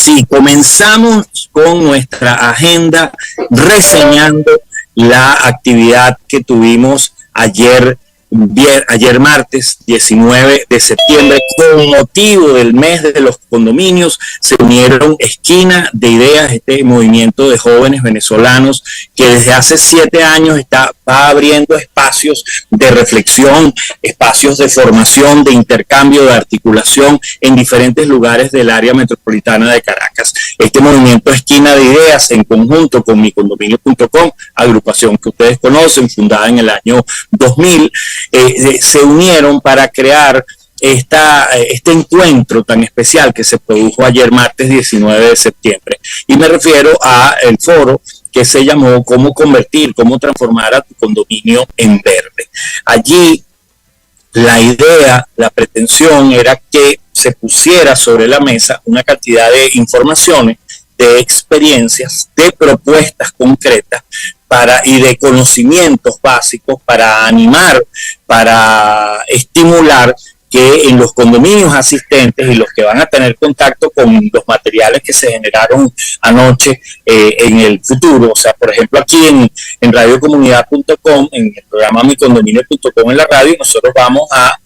sí, comenzamos con nuestra agenda reseñando la actividad que tuvimos ayer martes 19 de septiembre, con motivo del mes de los condominios. Se unieron Esquina de Ideas, este movimiento de jóvenes venezolanos que desde hace 7 años va abriendo espacios de reflexión, espacios de formación, de intercambio, de articulación en diferentes lugares del área metropolitana de Caracas. Este movimiento Esquina de Ideas, en conjunto con micondominio.com, agrupación que ustedes conocen, fundada en el año 2000, se unieron para crear este encuentro tan especial que se produjo ayer martes 19 de septiembre. Y me refiero al foro que se llamó Cómo transformar a tu condominio en verde. Allí la idea, la pretensión era que se pusiera sobre la mesa una cantidad de informaciones, de experiencias, de propuestas concretas y de conocimientos básicos para animar, para estimular que en los condominios asistentes y los que van a tener contacto con los materiales que se generaron anoche en el futuro, o sea, por ejemplo, aquí en radiocomunidad.com, en el programa micondominio.com en la radio, nosotros vamos a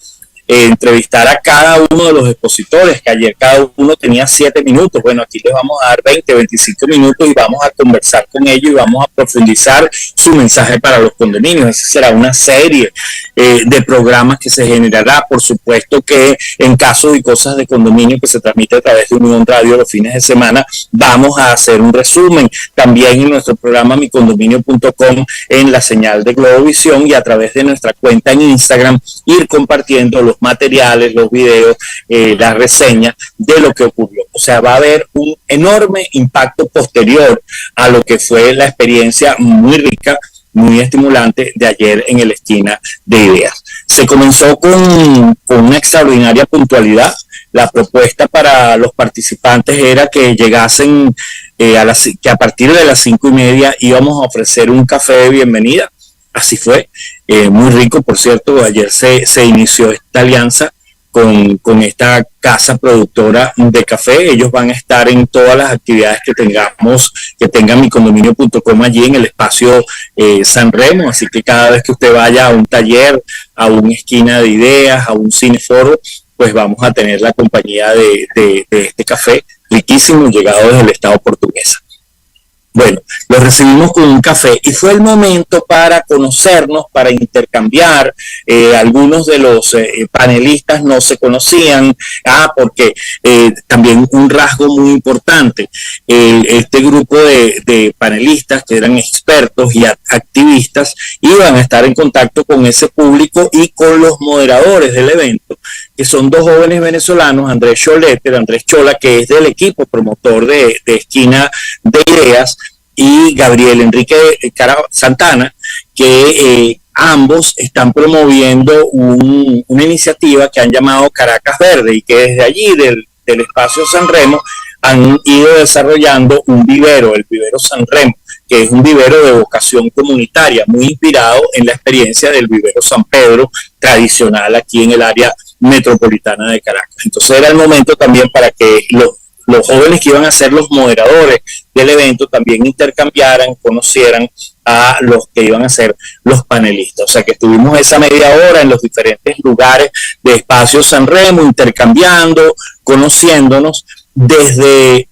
entrevistar a cada uno de los expositores, que ayer cada uno tenía 7 minutos. Bueno, aquí les vamos a dar 20, 25 minutos y vamos a conversar con ellos y vamos a profundizar su mensaje para los condominios. Esa será una serie de programas que se generará, por supuesto que en casos y cosas de condominio que se transmite a través de Unión Radio los fines de semana, vamos a hacer un resumen también en nuestro programa micondominio.com, en la señal de Globovisión, y a través de nuestra cuenta en Instagram ir compartiendo los materiales, los videos, las reseñas de lo que ocurrió. O sea, va a haber un enorme impacto posterior a lo que fue la experiencia muy rica, muy estimulante de ayer en el Esquina de Ideas. Se comenzó con una extraordinaria puntualidad. La propuesta para los participantes era que llegasen, que a partir de las 5:30 íbamos a ofrecer un café de bienvenida. Así fue, muy rico, por cierto. Ayer se inició esta alianza con esta casa productora de café. Ellos van a estar en todas las actividades que tenga micondominio.com allí en el espacio San Remo, así que cada vez que usted vaya a un taller, a una Esquina de Ideas, a un cineforo, pues vamos a tener la compañía de este café riquísimo, llegado desde el estado portugués. Bueno, los recibimos con un café y fue el momento para conocernos, para intercambiar. Algunos de los panelistas no se conocían, porque también un rasgo muy importante, este grupo de panelistas que eran expertos y activistas iban a estar en contacto con ese público y con los moderadores del evento, que son 2 jóvenes venezolanos, Andrés Chola, que es del equipo promotor de Esquina de Ideas, y Gabriel Enrique Santana, que ambos están promoviendo una iniciativa que han llamado Caracas Verde, y que desde allí, del espacio San Remo, han ido desarrollando un vivero, el vivero San Remo, que es un vivero de vocación comunitaria, muy inspirado en la experiencia del vivero San Pedro, tradicional aquí en el área metropolitana de Caracas. Entonces era el momento también para que los jóvenes que iban a ser los moderadores del evento también intercambiaran, conocieran a los que iban a ser los panelistas. O sea que estuvimos esa media hora en los diferentes lugares de Espacio San Remo, intercambiando, conociéndonos desde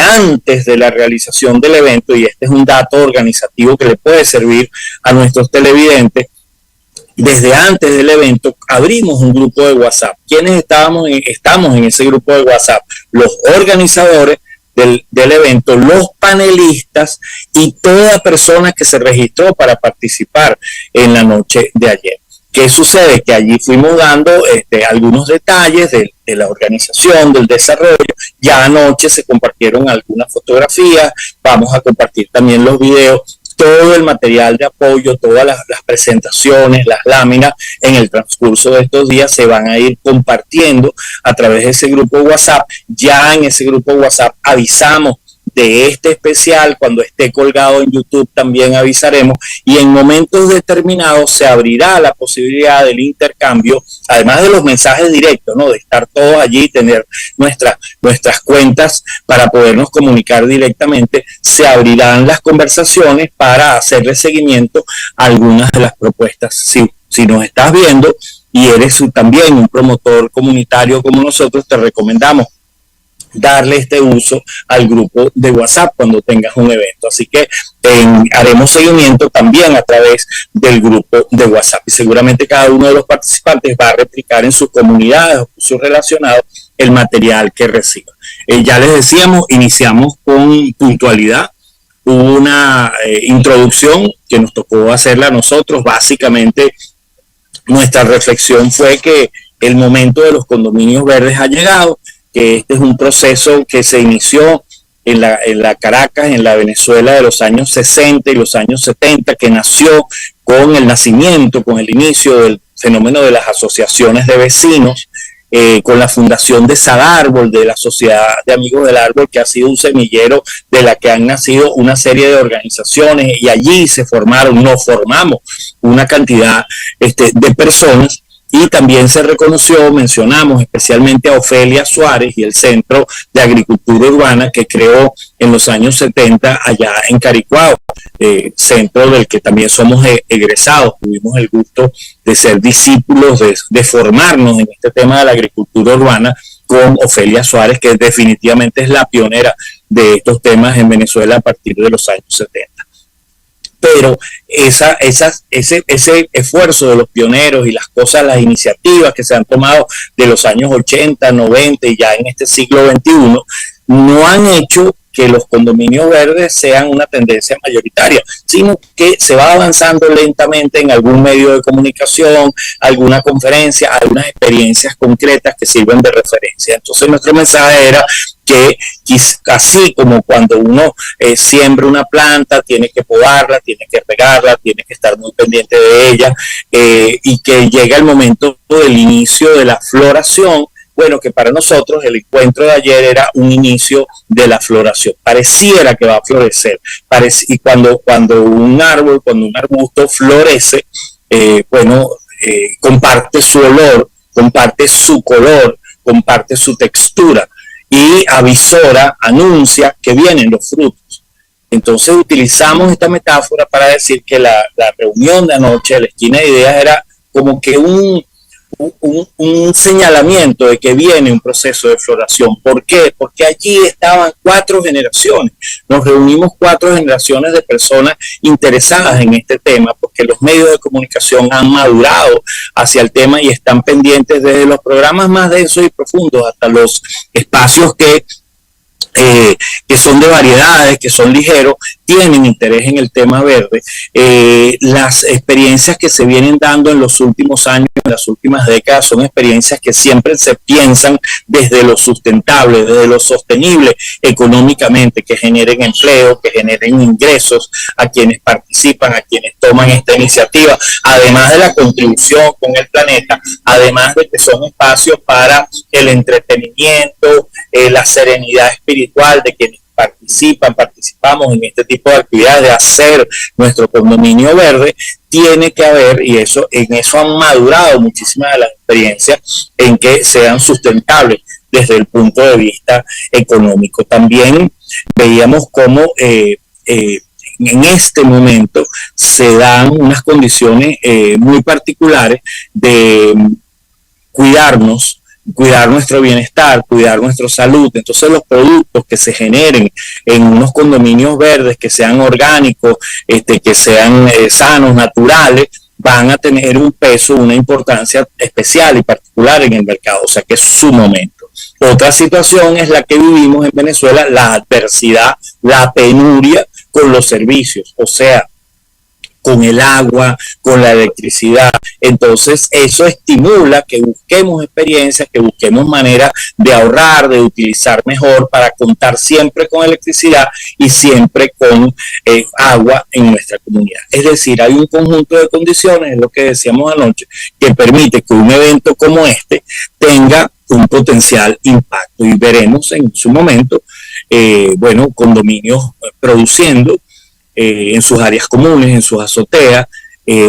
antes de la realización del evento, y este es un dato organizativo que le puede servir a nuestros televidentes. Desde antes del evento abrimos un grupo de WhatsApp. ¿Quiénes estamos en ese grupo de WhatsApp? Los organizadores del evento, los panelistas y toda persona que se registró para participar en la noche de ayer. ¿Qué sucede? Que allí fuimos dando algunos detalles de la organización, del desarrollo. Ya anoche se compartieron algunas fotografías, vamos a compartir también los videos, todo el material de apoyo, todas las presentaciones, las láminas, en el transcurso de estos días se van a ir compartiendo a través de ese grupo de WhatsApp. Ya en ese grupo de WhatsApp avisamos de este especial, cuando esté colgado en YouTube también avisaremos, y en momentos determinados se abrirá la posibilidad del intercambio, además de los mensajes directos, ¿no? De estar todos allí, tener nuestras cuentas para podernos comunicar directamente, se abrirán las conversaciones para hacerle seguimiento a algunas de las propuestas. Si nos estás viendo y eres también un promotor comunitario como nosotros, te recomendamos darle este uso al grupo de WhatsApp cuando tengas un evento. Así que haremos seguimiento también a través del grupo de WhatsApp, y seguramente cada uno de los participantes va a replicar en sus comunidades o sus relacionados el material que reciba. Ya les decíamos, iniciamos con puntualidad. Hubo una introducción que nos tocó hacerla a nosotros. Básicamente nuestra reflexión fue que el momento de los condominios verdes ha llegado, que este es un proceso que se inició en la Caracas, en la Venezuela de los años 60 y los años 70, que nació con el nacimiento, con el inicio del fenómeno de las asociaciones de vecinos, con la fundación de Sadarbol, de la Sociedad de Amigos del Árbol, que ha sido un semillero de la que han nacido una serie de organizaciones, y allí nos formamos una cantidad de personas. Y también se reconoció, mencionamos especialmente a Ofelia Suárez y el Centro de Agricultura Urbana que creó en los años 70 allá en Caricuao, centro del que también somos egresados. Tuvimos el gusto de ser discípulos, de formarnos en este tema de la agricultura urbana con Ofelia Suárez, que definitivamente es la pionera de estos temas en Venezuela a partir de los años 70. Pero ese esfuerzo de los pioneros y las iniciativas que se han tomado de los años 80, 90 y ya en este siglo XXI, no han hecho que los condominios verdes sean una tendencia mayoritaria, sino que se va avanzando lentamente en algún medio de comunicación, alguna conferencia, algunas experiencias concretas que sirven de referencia. Entonces nuestro mensaje era que así como cuando uno siembra una planta, tiene que podarla, tiene que regarla, tiene que estar muy pendiente de ella, y que llega el momento del inicio de la floración. Bueno, que para nosotros el encuentro de ayer era un inicio de la floración. Pareciera que va a florecer. Y cuando un árbol, cuando un arbusto florece, comparte su olor, comparte su color, comparte su textura y anuncia que vienen los frutos. Entonces utilizamos esta metáfora para decir que la reunión de anoche de la esquina de ideas era como que un señalamiento de que viene un proceso de floración. ¿Por qué? Porque allí estaban 4 generaciones. Nos reunimos 4 generaciones de personas interesadas en este tema, porque los medios de comunicación han madurado hacia el tema y están pendientes desde los programas más densos y profundos hasta los espacios que son de variedades, que son ligeros, tienen interés en el tema verde. Las experiencias que se vienen dando en los últimos años, en las últimas décadas, son experiencias que siempre se piensan desde lo sustentable, desde lo sostenible económicamente, que generen empleo, que generen ingresos a quienes participan, a quienes toman esta iniciativa, además de la contribución con el planeta, además de que son espacios para el entretenimiento, la serenidad espiritual de quienes participamos en este tipo de actividades, de hacer nuestro condominio verde. Tiene que haber, y en eso han madurado muchísimas de las experiencias, en que sean sustentables desde el punto de vista económico. También veíamos cómo en este momento se dan unas condiciones muy particulares de cuidar nuestro bienestar, cuidar nuestra salud. Entonces los productos que se generen en unos condominios verdes, que sean orgánicos, que sean sanos, naturales, van a tener un peso, una importancia especial y particular en el mercado, o sea que es su momento. Otra situación es la que vivimos en Venezuela, la adversidad, la penuria con los servicios, o sea, con el agua, con la electricidad. Entonces eso estimula que busquemos experiencias, que busquemos maneras de ahorrar, de utilizar mejor para contar siempre con electricidad y siempre con agua en nuestra comunidad. Es decir, hay un conjunto de condiciones, es lo que decíamos anoche, que permite que un evento como este tenga un potencial impacto, y veremos en su momento condominios produciendo en sus áreas comunes, en sus azoteas.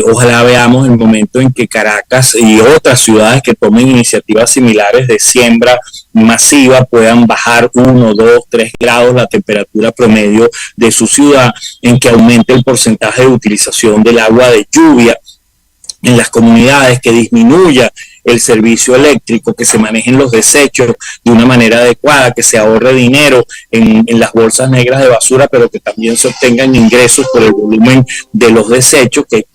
Ojalá veamos el momento en que Caracas y otras ciudades que tomen iniciativas similares de siembra masiva puedan bajar 1, 2, 3 grados la temperatura promedio de su ciudad, en que aumente el porcentaje de utilización del agua de lluvia en las comunidades, que disminuya el servicio eléctrico, que se manejen los desechos de una manera adecuada, que se ahorre dinero en las bolsas negras de basura, pero que también se obtengan ingresos por el volumen de los desechos, que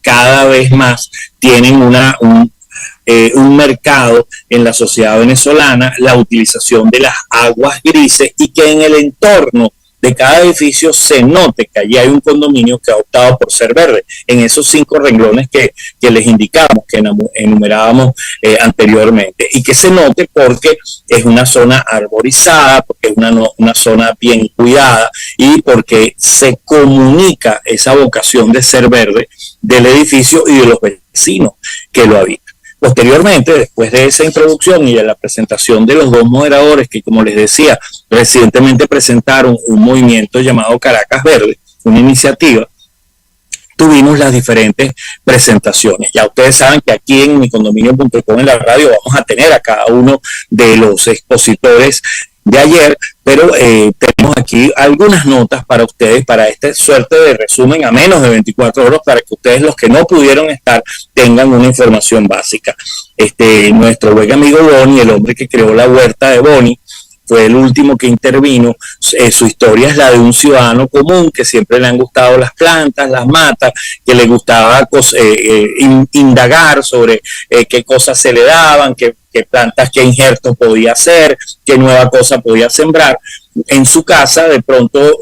cada vez más tienen un mercado en la sociedad venezolana, la utilización de las aguas grises, y que en el entorno de cada edificio se note que allí hay un condominio que ha optado por ser verde, en esos 5 renglones que les indicamos, que enumerábamos anteriormente, y que se note porque es una zona arborizada, porque es una zona bien cuidada, y porque se comunica esa vocación de ser verde del edificio y de los vecinos que lo habitan. Posteriormente, después de esa introducción y de la presentación de los 2 moderadores que, como les decía, recientemente presentaron un movimiento llamado Caracas Verde, una iniciativa, tuvimos las diferentes presentaciones. Ya ustedes saben que aquí en micondominio.com en la radio vamos a tener a cada uno de los expositores de ayer, pero tenemos aquí algunas notas para ustedes, para esta suerte de resumen a menos de 24 horas, para que ustedes, los que no pudieron estar, tengan una información básica. Nuestro buen amigo Boni, el hombre que creó la huerta de Boni, fue el último que intervino. Su historia es la de un ciudadano común que siempre le han gustado las plantas, las matas, que le gustaba indagar sobre qué cosas se le daban, qué plantas, qué injertos podía hacer, qué nueva cosa podía sembrar. En su casa, de pronto,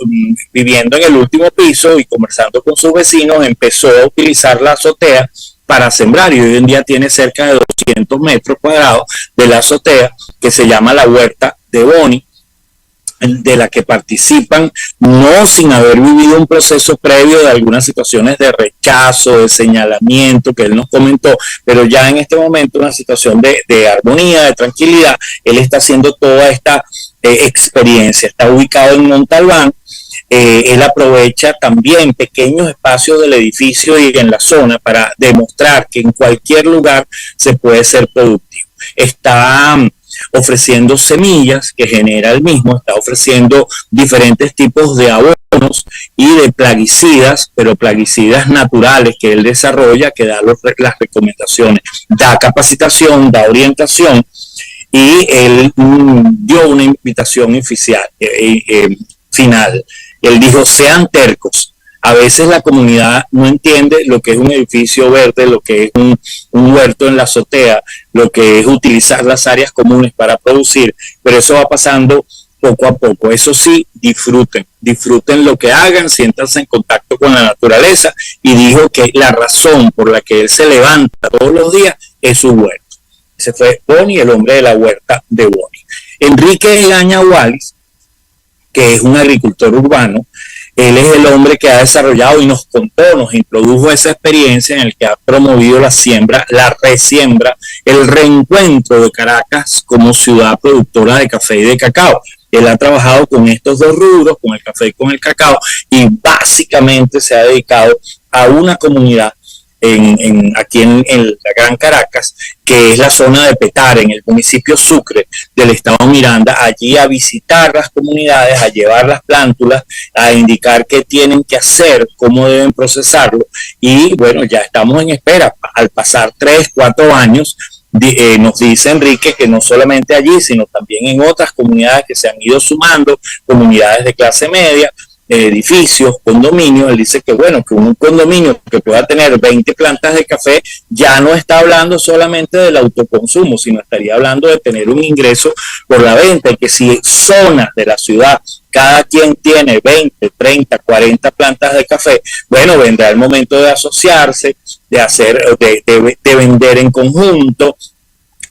viviendo en el último piso y conversando con sus vecinos, empezó a utilizar la azotea para sembrar, y hoy en día tiene cerca de 200 metros cuadrados de la azotea, que se llama la huerta de Boni, de la que participan, no sin haber vivido un proceso previo de algunas situaciones de rechazo, de señalamiento, que él nos comentó, pero ya en este momento una situación de armonía, de tranquilidad. Él está haciendo toda esta experiencia, está ubicado en Montalbán. Él aprovecha también pequeños espacios del edificio y en la zona para demostrar que en cualquier lugar se puede ser productivo. Está ofreciendo semillas que genera él mismo, está ofreciendo diferentes tipos de abonos y de plaguicidas, pero plaguicidas naturales que él desarrolla, que da las recomendaciones, da capacitación, da orientación, y él dio una invitación final. Él dijo: sean tercos. A veces la comunidad no entiende lo que es un edificio verde, lo que es un huerto en la azotea, lo que es utilizar las áreas comunes para producir, pero eso va pasando poco a poco. Eso sí, disfruten lo que hagan, siéntanse en contacto con la naturaleza, y dijo que la razón por la que él se levanta todos los días es su huerto. Ese fue Boni, el hombre de la huerta de Boni. Enrique Egaña Wallis, que es un agricultor urbano, él es el hombre que ha desarrollado y nos contó, nos introdujo esa experiencia en el que ha promovido la siembra, la resiembra, el reencuentro de Caracas como ciudad productora de café y de cacao. Él ha trabajado con estos 2 rubros, con el café y con el cacao, y básicamente se ha dedicado a una comunidad aquí en la Gran Caracas, que es la zona de Petare, en el municipio Sucre del estado Miranda, allí a visitar las comunidades, a llevar las plántulas, a indicar qué tienen que hacer, cómo deben procesarlo, y bueno, ya estamos en espera. Al pasar 3, 4 años, nos dice Enrique que no solamente allí, sino también en otras comunidades que se han ido sumando, comunidades de clase media, edificios, condominios. Él dice que bueno, que un condominio que pueda tener 20 plantas de café ya no está hablando solamente del autoconsumo, sino estaría hablando de tener un ingreso por la venta, y que si zonas de la ciudad cada quien tiene 20, 30, 40 plantas de café, bueno, vendrá el momento de asociarse, de vender en conjunto,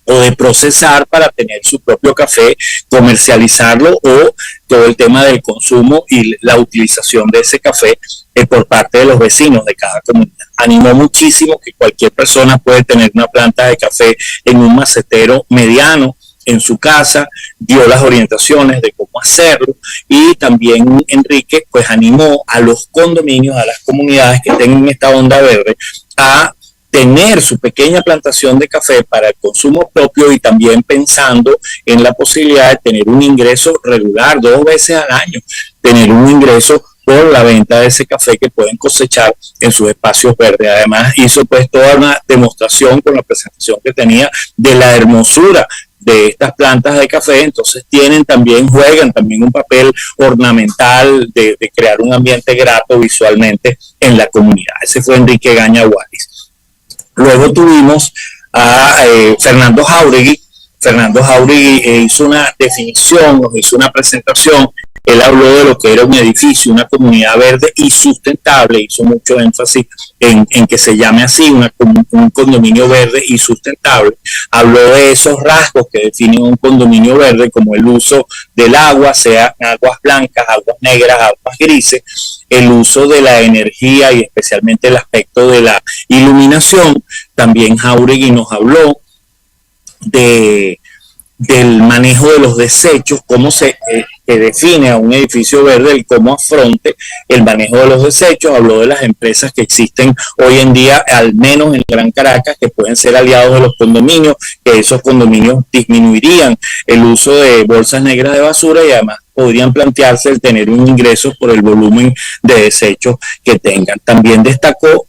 o de procesar para tener su propio café, comercializarlo, o todo el tema del consumo y la utilización de ese café por parte de los vecinos de cada comunidad. Animó muchísimo que cualquier persona puede tener una planta de café en un macetero mediano, en su casa, dio las orientaciones de cómo hacerlo, y también Enrique pues animó a los condominios, a las comunidades que tengan esta onda verde, a tener su pequeña plantación de café para el consumo propio, y también pensando en la posibilidad de tener un ingreso regular 2 veces al año, tener un ingreso por la venta de ese café que pueden cosechar en sus espacios verdes. Además hizo pues toda una demostración con la presentación que tenía de la hermosura de estas plantas de café. Entonces juegan también un papel ornamental de crear un ambiente grato visualmente en la comunidad. Ese fue Enrique Gaña Wallis. Luego tuvimos a Fernando Jáuregui. Fernando Jáuregui hizo una definición, nos hizo una presentación. Él habló de lo que era un edificio, una comunidad verde y sustentable. Hizo mucho énfasis en que se llame así, un condominio verde y sustentable. Habló de esos rasgos que definen un condominio verde, como el uso del agua, sea aguas blancas, aguas negras, aguas grises, el uso de la energía y especialmente el aspecto de la iluminación. También Jáuregui nos habló del manejo de los desechos, cómo se define a un edificio verde, el cómo afronte el manejo de los desechos. Habló de las empresas que existen hoy en día, al menos en Gran Caracas, que pueden ser aliados de los condominios, que esos condominios disminuirían el uso de bolsas negras de basura, y además podrían plantearse el tener un ingreso por el volumen de desechos que tengan. También destacó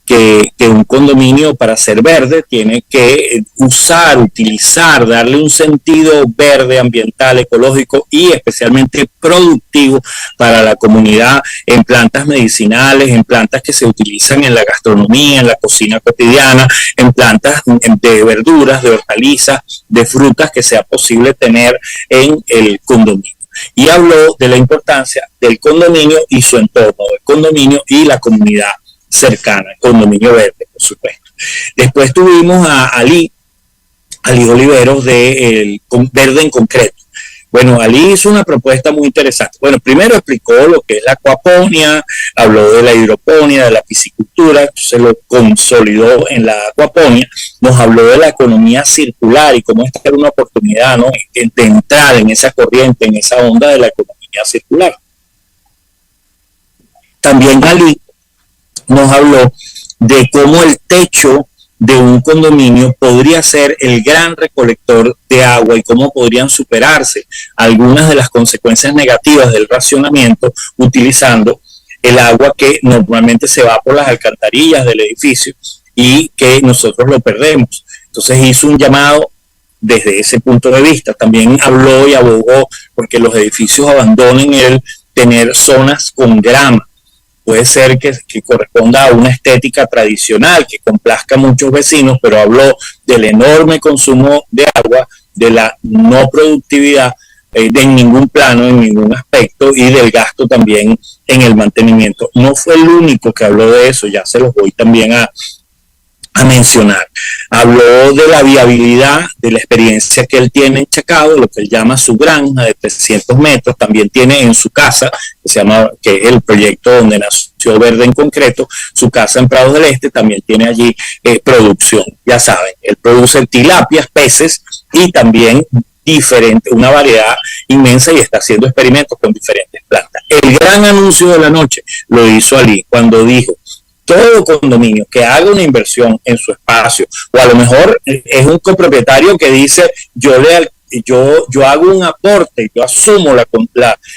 que un condominio, para ser verde, tiene que utilizar, darle un sentido verde, ambiental, ecológico y especialmente productivo para la comunidad, en plantas medicinales, en plantas que se utilizan en la gastronomía, en la cocina cotidiana, en plantas de verduras, de hortalizas, de frutas que sea posible tener en el condominio. Y habló de la importancia del condominio y su entorno, del condominio y la comunidad cercana, el condominio verde, por supuesto. Después tuvimos a Ali Oliveros de Verde en Concreto. Bueno, Ali hizo una propuesta muy interesante. Bueno, primero explicó lo que es la acuaponía, habló de la hidroponía, de la piscicultura, se lo consolidó en la acuaponía, nos habló de la economía circular y cómo esta era una oportunidad, ¿no?, de entrar en esa corriente, en esa onda de la economía circular. También Ali nos habló de cómo el techo de un condominio podría ser el gran recolector de agua y cómo podrían superarse algunas de las consecuencias negativas del racionamiento utilizando el agua que normalmente se va por las alcantarillas del edificio y que nosotros lo perdemos. Entonces hizo un llamado desde ese punto de vista. También habló y abogó porque los edificios abandonen el tener zonas con grama. Puede ser que corresponda a una estética tradicional que complazca a muchos vecinos, pero habló del enorme consumo de agua, de la no productividad en ningún plano, en ningún aspecto, y del gasto también en el mantenimiento. No fue el único que habló de eso, ya se los voy también a mencionar. Habló de la viabilidad, de la experiencia que él tiene en Chacao, lo que él llama su granja de 300 metros, también tiene en su casa, que es el proyecto donde nació Verde en Concreto, su casa en Prados del Este, también tiene allí producción. Ya saben, él produce tilapias, peces y también una variedad inmensa, y está haciendo experimentos con diferentes plantas. El gran anuncio de la noche lo hizo Ali cuando dijo: todo condominio que haga una inversión en su espacio, o a lo mejor es un copropietario que dice yo hago un aporte, yo asumo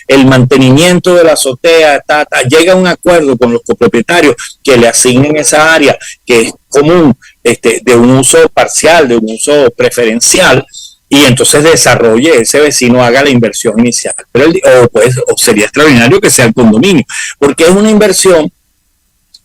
el mantenimiento de la azotea, llega a un acuerdo con los copropietarios que le asignen esa área que es común, de un uso parcial, de un uso preferencial, y entonces desarrolle, ese vecino haga la inversión inicial. O sería extraordinario que sea el condominio, porque es una inversión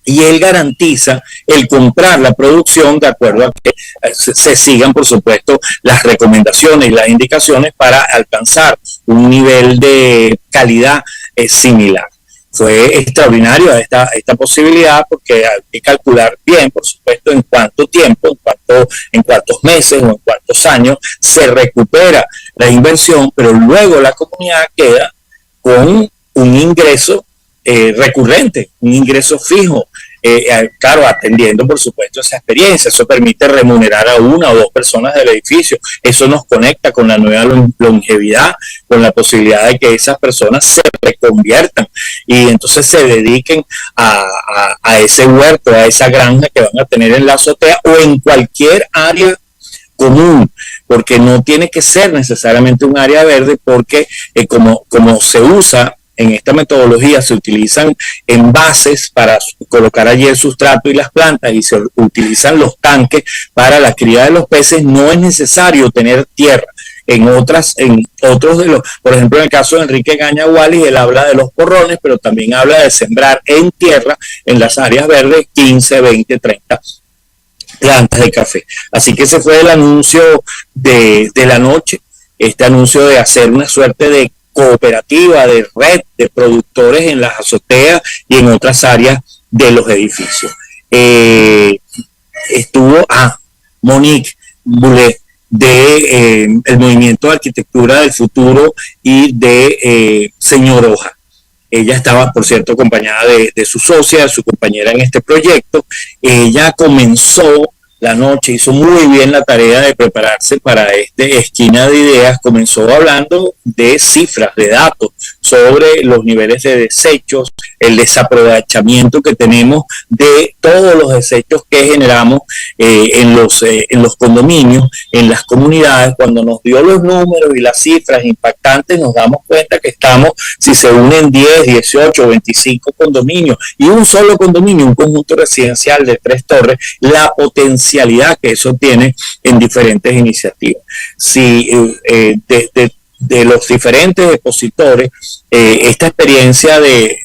y él garantiza el comprar la producción de acuerdo a que se sigan, por supuesto, las recomendaciones y las indicaciones para alcanzar un nivel de calidad similar. Fue extraordinario esta posibilidad, porque hay que calcular bien, por supuesto, en cuánto tiempo, en cuántos meses o en cuántos años se recupera la inversión, pero luego la comunidad queda con un ingreso recurrente, un ingreso fijo, claro, atendiendo por supuesto esa experiencia. Eso permite remunerar a una o dos personas del edificio. Eso nos conecta con la nueva longevidad, con la posibilidad de que esas personas se reconviertan y entonces se dediquen a ese huerto, a esa granja que van a tener en la azotea o en cualquier área común, porque no tiene que ser necesariamente un área verde, porque como se usa en esta metodología, se utilizan envases para colocar allí el sustrato y las plantas y se utilizan los tanques para la cría de los peces, no es necesario tener tierra. En otros de los, por ejemplo, en el caso de Enrique Gaña Wallis, él habla de los porrones, pero también habla de sembrar en tierra, en las áreas verdes, 15, 20, 30 plantas de café. Así que ese fue el anuncio de la noche, este anuncio de hacer una suerte de cooperativa, de red de productores en las azoteas y en otras áreas de los edificios. Estuvo Monique Boulet el Movimiento de Arquitectura del Futuro y de Señor Hoja. Ella estaba, por cierto, acompañada de su socia, de su compañera en este proyecto. Ella comenzó la noche, hizo muy bien la tarea de prepararse para este esquina de ideas. Comenzó hablando de cifras, de datos sobre los niveles de desechos, el desaprovechamiento que tenemos de todos los desechos que generamos en los condominios, en las comunidades. Cuando nos dio los números y las cifras impactantes, nos damos cuenta que estamos, si se unen 10, 18, 25 condominios y un solo condominio, un conjunto residencial de 3 torres, la potencialidad que eso tiene en diferentes iniciativas. Si de los diferentes expositores, esta experiencia de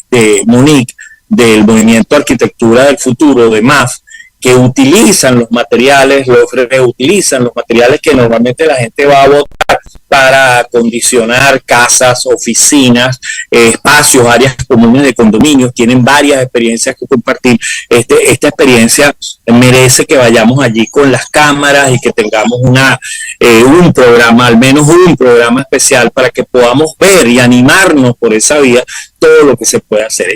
Monique, del Movimiento Arquitectura del Futuro, de MAF, que utilizan los materiales, reutilizan los materiales que normalmente la gente va a botar para acondicionar casas, oficinas, espacios, áreas comunes de condominios. Tienen varias experiencias que compartir. Esta experiencia merece que vayamos allí con las cámaras y que tengamos un programa, al menos un programa especial para que podamos ver y animarnos por esa vía todo lo que se puede hacer.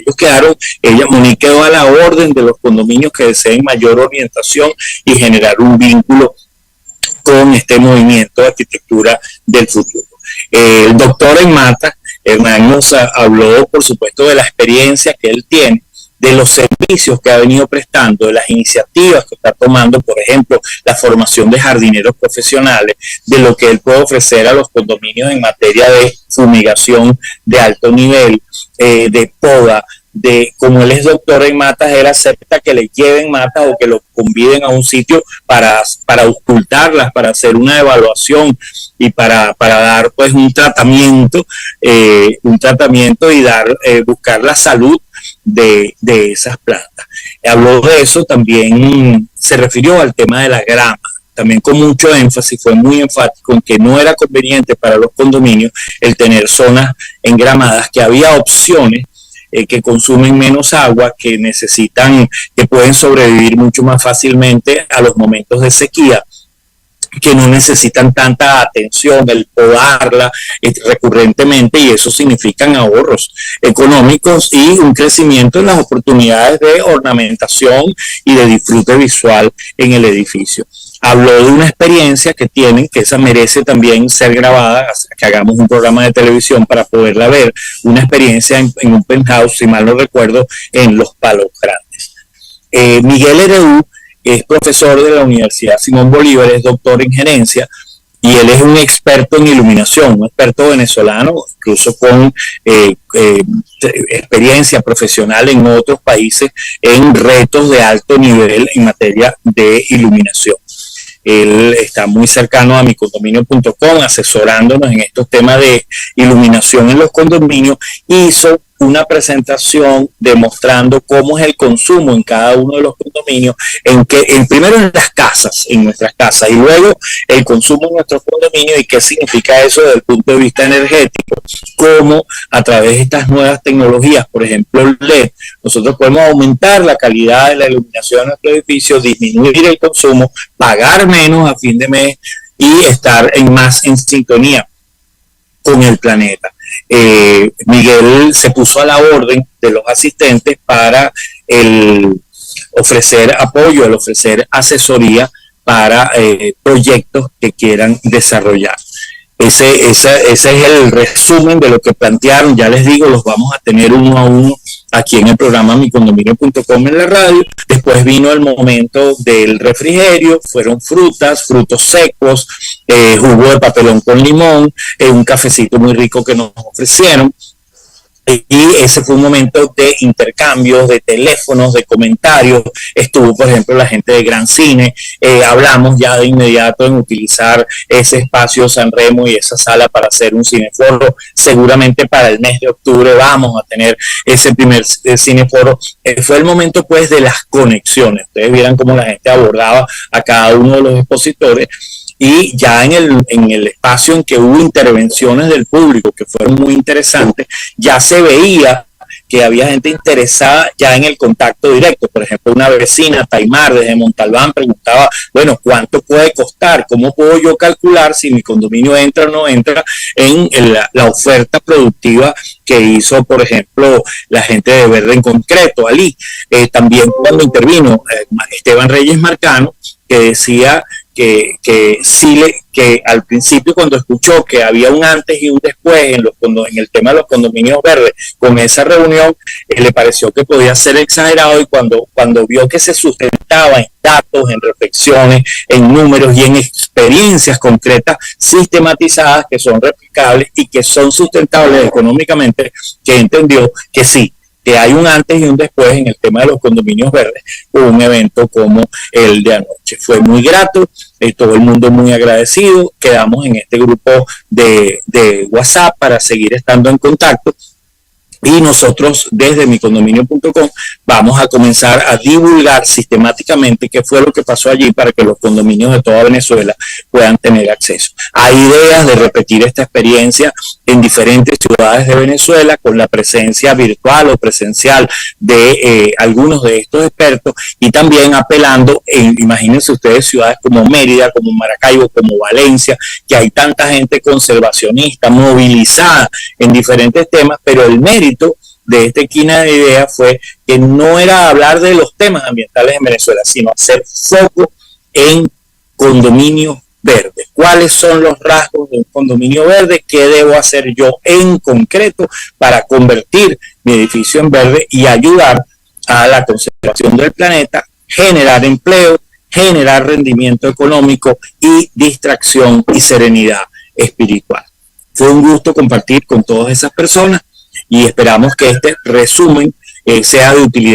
Monique quedó a la orden de los condominios que deseen mayor orientación y generar un vínculo con este movimiento de arquitectura del futuro. El doctor en Mata, Hernán, nos habló, por supuesto, de la experiencia que él tiene, de los servicios que ha venido prestando, de las iniciativas que está tomando, por ejemplo, la formación de jardineros profesionales, de lo que él puede ofrecer a los condominios en materia de fumigación de alto nivel, de poda, de como él es doctor en matas, él acepta que le lleven matas o que lo conviden a un sitio para ocultarlas, para hacer una evaluación y para dar pues un tratamiento y buscar la salud de esas plantas. Habló de eso, también se refirió al tema de la grama, también con mucho énfasis, fue muy enfático en que no era conveniente para los condominios el tener zonas engramadas, que había opciones que consumen menos agua, que pueden sobrevivir mucho más fácilmente a los momentos de sequía, que no necesitan tanta atención, el podarla recurrentemente, y eso significan ahorros económicos y un crecimiento en las oportunidades de ornamentación y de disfrute visual en el edificio. Habló de una experiencia que tienen, que esa merece también ser grabada, que hagamos un programa de televisión para poderla ver, una experiencia en un penthouse, si mal no recuerdo, en Los Palos Grandes. Miguel Heredú es profesor de la Universidad Simón Bolívar, es doctor en gerencia y él es un experto en iluminación, un experto venezolano, incluso con experiencia profesional en otros países en retos de alto nivel en materia de iluminación. Él está muy cercano a micondominio.com, asesorándonos en estos temas de iluminación en los condominios. Hizo una presentación demostrando cómo es el consumo en cada uno de los condominios, primero en las casas, en nuestras casas, y luego el consumo en nuestros condominios, y qué significa eso desde el punto de vista energético, cómo a través de estas nuevas tecnologías, por ejemplo el LED, nosotros podemos aumentar la calidad de la iluminación de nuestro edificio, disminuir el consumo, pagar menos a fin de mes y estar más en sintonía con el planeta. Miguel se puso a la orden de los asistentes para ofrecer apoyo, el ofrecer asesoría para proyectos que quieran desarrollar. Ese es el resumen de lo que plantearon. Ya les digo, los vamos a tener uno a uno aquí en el programa micondominio.com en la radio. Después vino el momento del refrigerio, fueron frutas, frutos secos, jugo de papelón con limón, un cafecito muy rico que nos ofrecieron. Y ese fue un momento de intercambios, de teléfonos, de comentarios. Estuvo, por ejemplo, la gente de Gran Cine. Hablamos ya de inmediato en utilizar ese espacio San Remo y esa sala para hacer un cineforo. Seguramente para el mes de octubre vamos a tener ese primer cineforo. Fue el momento, pues, de las conexiones. Ustedes vieran cómo la gente abordaba a cada uno de los expositores. Y ya en el espacio en que hubo intervenciones del público que fueron muy interesantes, ya se veía que había gente interesada ya en el contacto directo. Por ejemplo, una vecina, Taimar, desde Montalbán, preguntaba, bueno, ¿cuánto puede costar? ¿Cómo puedo yo calcular si mi condominio entra o no entra en la oferta productiva que hizo, por ejemplo, la gente de Verde en concreto, Ali? También cuando intervino Esteban Reyes Marcano, que decía que al principio, cuando escuchó que había un antes y un después en el tema de los condominios verdes, con esa reunión, le pareció que podía ser exagerado, y cuando vio que se sustentaba en datos, en reflexiones, en números y en experiencias concretas sistematizadas que son replicables y que son sustentables económicamente, que entendió que sí, que hay un antes y un después en el tema de los condominios verdes, un evento como el de anoche. Fue muy grato, todo el mundo muy agradecido. Quedamos en este grupo de WhatsApp para seguir estando en contacto. Y nosotros desde micondominio.com vamos a comenzar a divulgar sistemáticamente qué fue lo que pasó allí para que los condominios de toda Venezuela puedan tener acceso. Hay ideas de repetir esta experiencia en diferentes ciudades de Venezuela con la presencia virtual o presencial de algunos de estos expertos, y también apelando, imagínense ustedes, ciudades como Mérida, como Maracaibo, como Valencia, que hay tanta gente conservacionista movilizada en diferentes temas, pero el mérito de esta esquina de ideas fue que no era hablar de los temas ambientales en Venezuela, sino hacer foco en condominios verdes. ¿Cuáles son los rasgos de un condominio verde? ¿Qué debo hacer yo en concreto para convertir mi edificio en verde y ayudar a la conservación del planeta, generar empleo, generar rendimiento económico y distracción y serenidad espiritual? Fue un gusto compartir con todas esas personas y esperamos que este resumen sea de utilidad